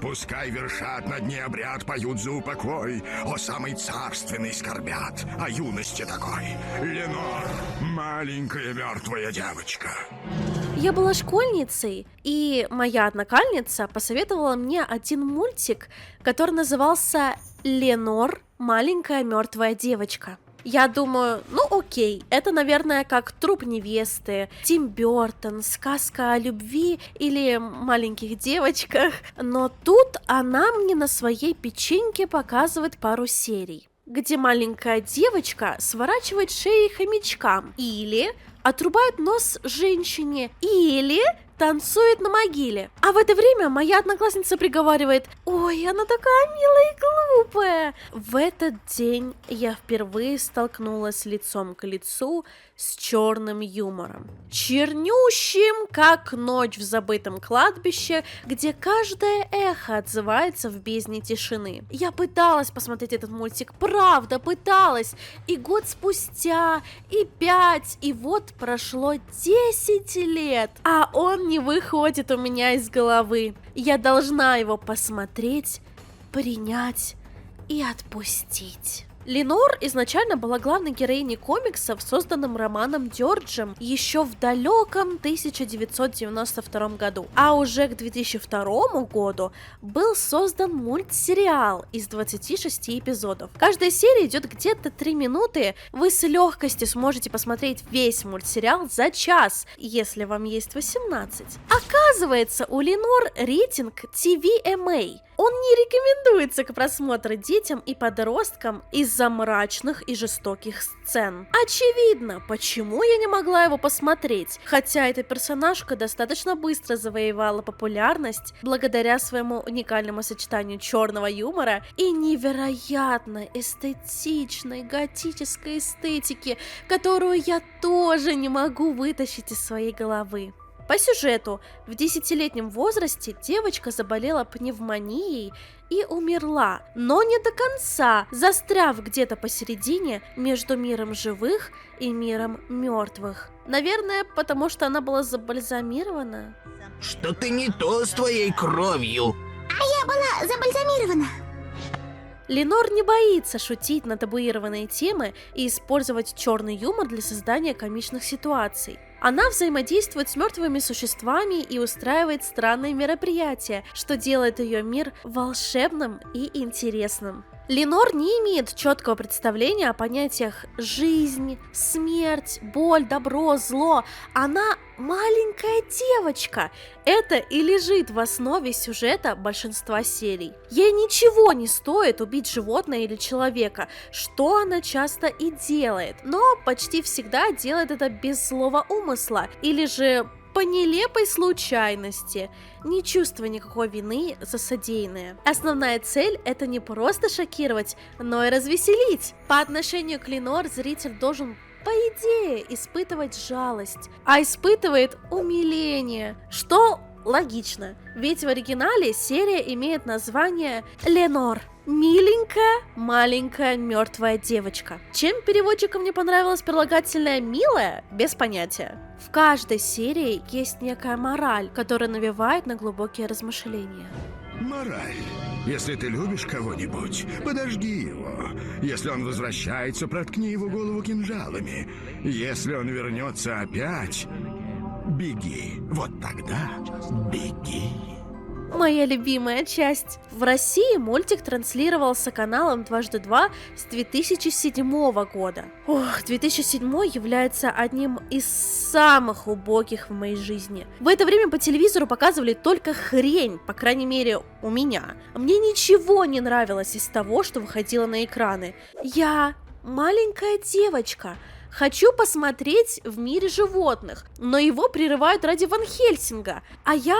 Пускай вершат на дне обряд, поют за упокой, о самый царственный скорбят, о юности такой. Ленор, маленькая мертвая девочка. Я была школьницей, и моя однокальница посоветовала мне один мультик, который назывался «Ленор, маленькая мертвая девочка». Я думаю, ну окей, это, наверное, как «Труп невесты», Тим Бёртон, «Сказка о любви» или «Маленьких девочках», но тут она мне на своей печеньке показывает пару серий, где маленькая девочка сворачивает шеи хомячкам или отрубает нос женщине, или танцует на могиле. А в это время моя одноклассница приговаривает: «Ой, она такая милая и глупая». В этот день я впервые столкнулась лицом к лицу с черным юмором. Чернющим, как ночь в забытом кладбище, где каждое эхо отзывается в бездне тишины. Я пыталась посмотреть этот мультик, правда, пыталась. И год спустя, и 5, и вот прошло 10 лет, а он не выходит у меня из головы. Я должна его посмотреть, принять и отпустить. Ленор изначально была главной героиней комиксов, созданным Романом Дёрджем еще в далеком 1992 году. А уже к 2002 году был создан мультсериал из 26 эпизодов. Каждая серия идет где-то 3 минуты. Вы с легкостью сможете посмотреть весь мультсериал за час, если вам есть 18. Оказывается, у Ленор рейтинг TVMA. Он не рекомендуется к просмотру детям и подросткам из-за мрачных и жестоких сцен. Очевидно, почему я не могла его посмотреть, хотя эта персонажка достаточно быстро завоевала популярность благодаря своему уникальному сочетанию черного юмора и невероятно эстетичной готической эстетики, которую я тоже не могу вытащить из своей головы. По сюжету, в 10-летнем возрасте девочка заболела пневмонией и умерла, но не до конца, застряв где-то посередине между миром живых и миром мертвых. Наверное, потому что она была забальзамирована. Что-то не то с твоей кровью. А я была забальзамирована. Ленор не боится шутить на табуированные темы и использовать черный юмор для создания комичных ситуаций. Она взаимодействует с мертвыми существами и устраивает странные мероприятия, что делает ее мир волшебным и интересным. Ленор не имеет четкого представления о понятиях жизнь, смерть, боль, добро, зло. Она маленькая девочка. Это и лежит в основе сюжета большинства серий. Ей ничего не стоит убить животное или человека, что она часто и делает, но почти всегда делает это без злого умысла или же по нелепой случайности, не чувствуя никакой вины за содеянное. Основная цель — это не просто шокировать, но и развеселить. По отношению к Ленор зритель должен, по идее, испытывать жалость, а испытывает умиление, что логично, ведь в оригинале серия имеет название «Ленор. Миленькая, маленькая, мертвая девочка». Чем переводчикам не понравилось прилагательное «милая», без понятия. В каждой серии есть некая мораль, которая навевает на глубокие размышления. Мораль. Если ты любишь кого-нибудь, подожди его. Если он возвращается, проткни его голову кинжалами. Если он вернется опять, беги. Вот тогда беги. Моя любимая часть. В России мультик транслировался каналом «Дважды два» с 2007 года. 2007 является одним из самых убогих в моей жизни. В это время по телевизору показывали только хрень, по крайней мере, у меня. Мне ничего не нравилось из того, что выходило на экраны. Я маленькая девочка. Хочу посмотреть «В мире животных», но его прерывают ради Ван Хельсинга, а я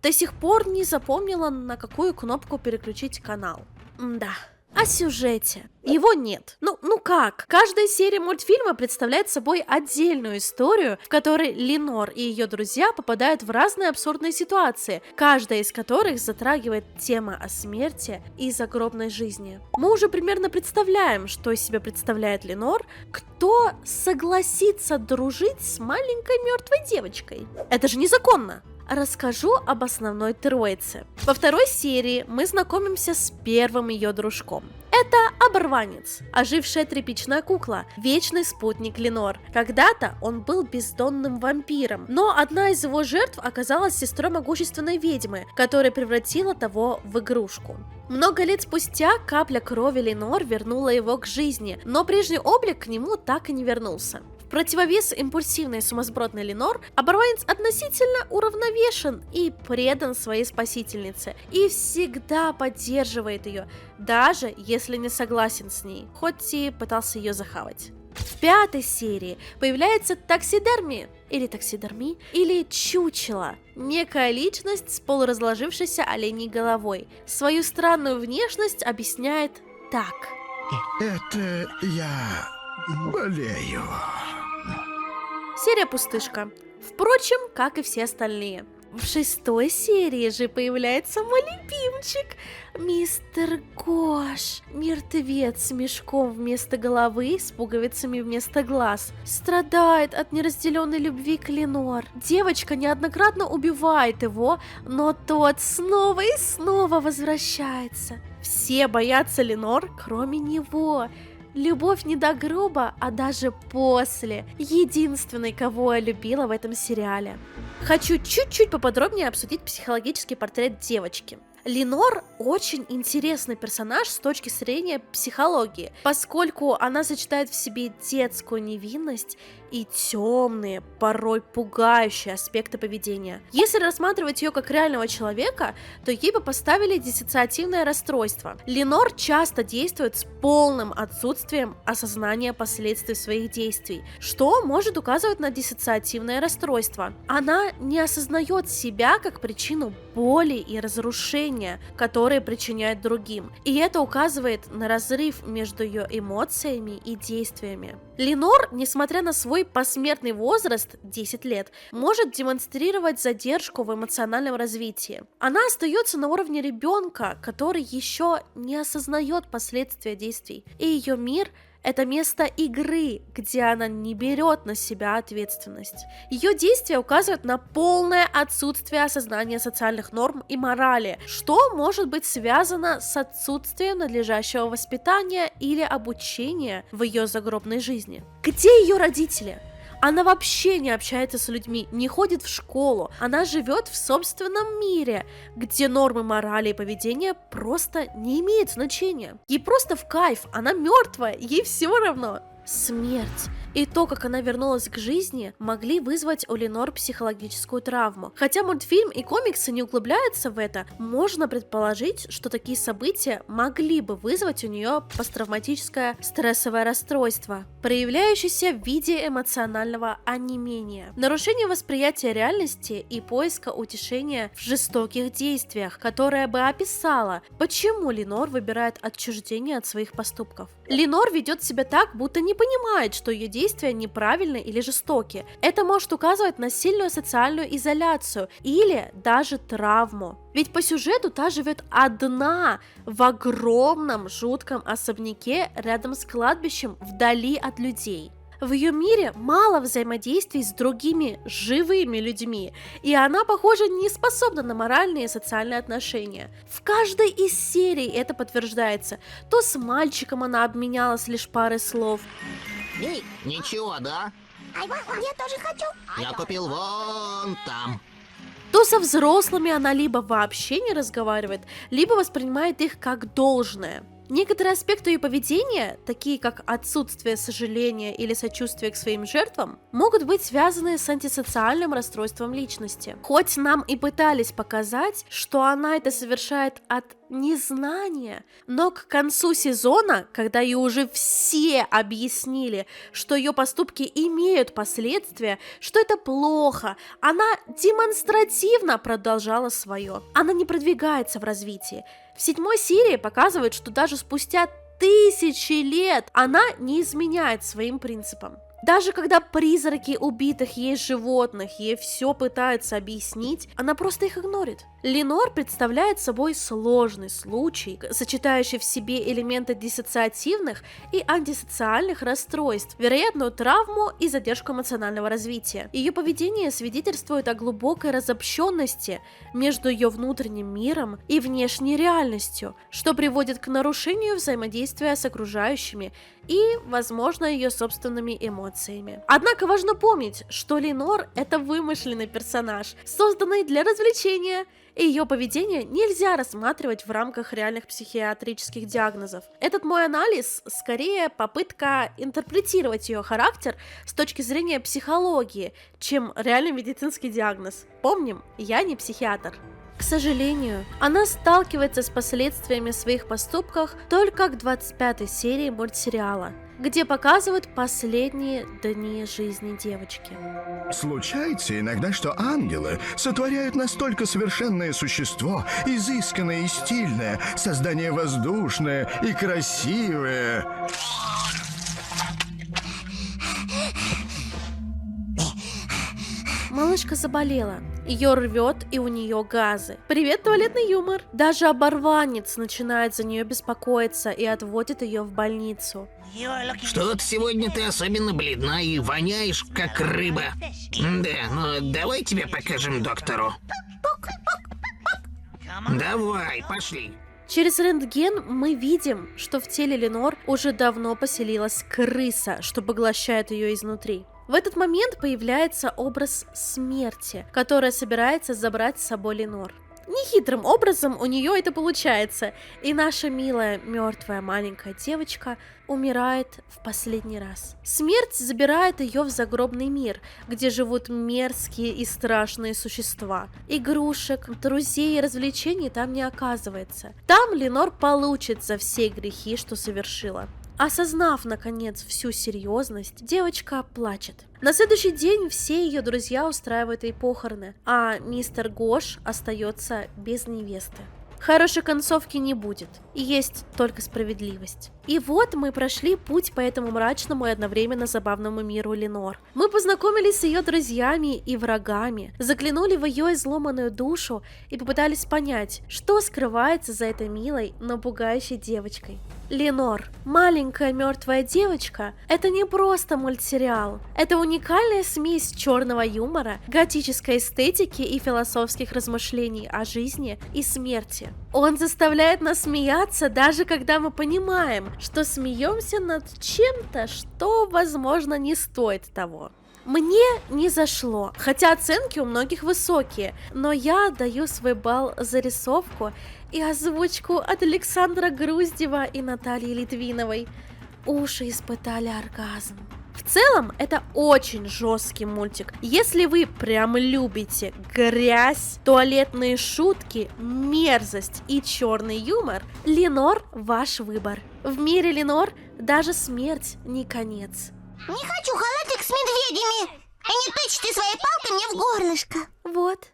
до сих пор не запомнила, на какую кнопку переключить канал. Да. О сюжете. Его нет. Ну как? Каждая серия мультфильма представляет собой отдельную историю, в которой Ленор и ее друзья попадают в разные абсурдные ситуации, каждая из которых затрагивает тема о смерти и загробной жизни. Мы уже примерно представляем, что из себя представляет Ленор, кто согласится дружить с маленькой мертвой девочкой. Это же незаконно. Расскажу об основной троице. Во второй серии мы знакомимся с первым ее дружком. Это оборванец, ожившая тряпичная кукла, вечный спутник Ленор. Когда-то он был бездонным вампиром, но одна из его жертв оказалась сестрой могущественной ведьмы, которая превратила того в игрушку. Много лет спустя капля крови Ленор вернула его к жизни, но прежний облик к нему так и не вернулся. В противовес импульсивной сумасбродной Ленор, оборванец относительно уравновешен и предан своей спасительнице, и всегда поддерживает ее, даже если не согласен с ней, хоть и пытался ее захавать. В пятой серии появляется таксидерми, или чучело, некая личность с полуразложившейся оленей головой. Свою странную внешность объясняет так. Это я болею. Серия пустышка. Впрочем, как и все остальные. В шестой серии же появляется мой любимчик, мистер Гош. Мертвец с мешком вместо головы, с пуговицами вместо глаз. Страдает от неразделенной любви к Ленор. Девочка неоднократно убивает его, но тот снова и снова возвращается. Все боятся Ленор, кроме него. Любовь не до гроба, а даже после. Единственный, кого я любила в этом сериале. Хочу чуть-чуть поподробнее обсудить психологический портрет девочки. Ленор очень интересный персонаж с точки зрения психологии, поскольку она сочетает в себе детскую невинность и темные, порой пугающие аспекты поведения. Если рассматривать ее как реального человека, то ей бы поставили диссоциативное расстройство. Ленор часто действует с полным отсутствием осознания последствий своих действий, что может указывать на диссоциативное расстройство. Она не осознает себя как причину боли и разрушения, которые причиняет другим, и это указывает на разрыв между ее эмоциями и действиями. Ленор, несмотря на свой посмертный возраст 10 лет, может демонстрировать задержку в эмоциональном развитии. Она остается на уровне ребенка, который еще не осознает последствия действий, и ее мир — это место игры, где она не берет на себя ответственность. Ее действия указывают на полное отсутствие осознания социальных норм и морали, что может быть связано с отсутствием надлежащего воспитания или обучения в ее загробной жизни. Где ее родители? Она вообще не общается с людьми, не ходит в школу, она живет в собственном мире, где нормы морали и поведения просто не имеют значения. Ей просто в кайф, она мертвая, ей все равно. Смерть и то, как она вернулась к жизни, могли вызвать у Ленор психологическую травму. Хотя мультфильм и комиксы не углубляются в это, можно предположить, что такие события могли бы вызвать у нее посттравматическое стрессовое расстройство, проявляющееся в виде эмоционального онемения, нарушение восприятия реальности и поиска утешения в жестоких действиях, которое бы описало, почему Ленор выбирает отчуждение от своих поступков. Ленор ведет себя так, будто не понимает, что ее действия неправильны или жестоки. Это может указывать на сильную социальную изоляцию или даже травму. Ведь по сюжету та живет одна в огромном жутком особняке рядом с кладбищем вдали от людей. В ее мире мало взаимодействий с другими живыми людьми, и она, похоже, не способна на моральные и социальные отношения. В каждой из серий это подтверждается. То с мальчиком она обменялась лишь парой слов. Эй, ничего, да? Я тоже хочу. Я купил вон там. То со взрослыми она либо вообще не разговаривает, либо воспринимает их как должное. Некоторые аспекты ее поведения, такие как отсутствие сожаления или сочувствия к своим жертвам, могут быть связаны с антисоциальным расстройством личности. Хоть нам и пытались показать, что она это совершает от незнание. Но к концу сезона, когда ей уже все объяснили, что ее поступки имеют последствия, что это плохо, она демонстративно продолжала свое. Она не продвигается в развитии. В 7-й серии показывают, что даже спустя 1000 лет она не изменяет своим принципам. Даже когда призраки убитых ей животных ей все пытаются объяснить, она просто их игнорит. Ленор представляет собой сложный случай, сочетающий в себе элементы диссоциативных и антисоциальных расстройств, вероятную травму и задержку эмоционального развития. Ее поведение свидетельствует о глубокой разобщенности между ее внутренним миром и внешней реальностью, что приводит к нарушению взаимодействия с окружающими и, возможно, ее собственными эмоциями. Однако важно помнить, что Ленор — это вымышленный персонаж, созданный для развлечения, и ее поведение нельзя рассматривать в рамках реальных психиатрических диагнозов. Этот мой анализ скорее попытка интерпретировать ее характер с точки зрения психологии, чем реальный медицинский диагноз. Помним, я не психиатр. К сожалению, она сталкивается с последствиями своих поступков только к 25-й серии мультсериала, где показывают последние дни жизни девочки. Случается иногда, что ангелы сотворяют настолько совершенное существо, изысканное и стильное, создание воздушное и красивое. Малышка заболела, ее рвет и у нее газы. Привет, туалетный юмор. Даже оборванец начинает за нее беспокоиться и отводит ее в больницу. Что-то сегодня ты особенно бледна и воняешь, как рыба. Да, ну давай тебя покажем доктору. Давай, пошли. Через рентген мы видим, что в теле Ленор уже давно поселилась крыса, что поглощает ее изнутри. В этот момент появляется образ смерти, которая собирается забрать с собой Ленор. Нехитрым образом у нее это получается, и наша милая мертвая маленькая девочка умирает в последний раз. Смерть забирает ее в загробный мир, где живут мерзкие и страшные существа. Игрушек, друзей и развлечений там не оказывается. Там Ленор получит за все грехи, что совершила. Осознав, наконец, всю серьезность, девочка плачет. На следующий день все ее друзья устраивают ей похороны, а мистер Гош остается без невесты. Хорошей концовки не будет, и есть только справедливость. И вот мы прошли путь по этому мрачному и одновременно забавному миру Ленор. Мы познакомились с ее друзьями и врагами, заглянули в ее изломанную душу и попытались понять, что скрывается за этой милой, но пугающей девочкой. Ленор, маленькая мертвая девочка, это не просто мультсериал. Это уникальная смесь черного юмора, готической эстетики и философских размышлений о жизни и смерти. Он заставляет нас смеяться, даже когда мы понимаем, что смеемся над чем-то, что, возможно, не стоит того. Мне не зашло, хотя оценки у многих высокие, но я даю свой балл за рисовку и озвучку от Александра Груздева и Натальи Литвиновой. Уши испытали оргазм. В целом, это очень жесткий мультик. Если вы прям любите грязь, туалетные шутки, мерзость и черный юмор, Ленор – ваш выбор. В мире Ленор даже смерть не конец. Не хочу халатик с медведями. И не тычь ты своей палкой мне в горлышко. Вот.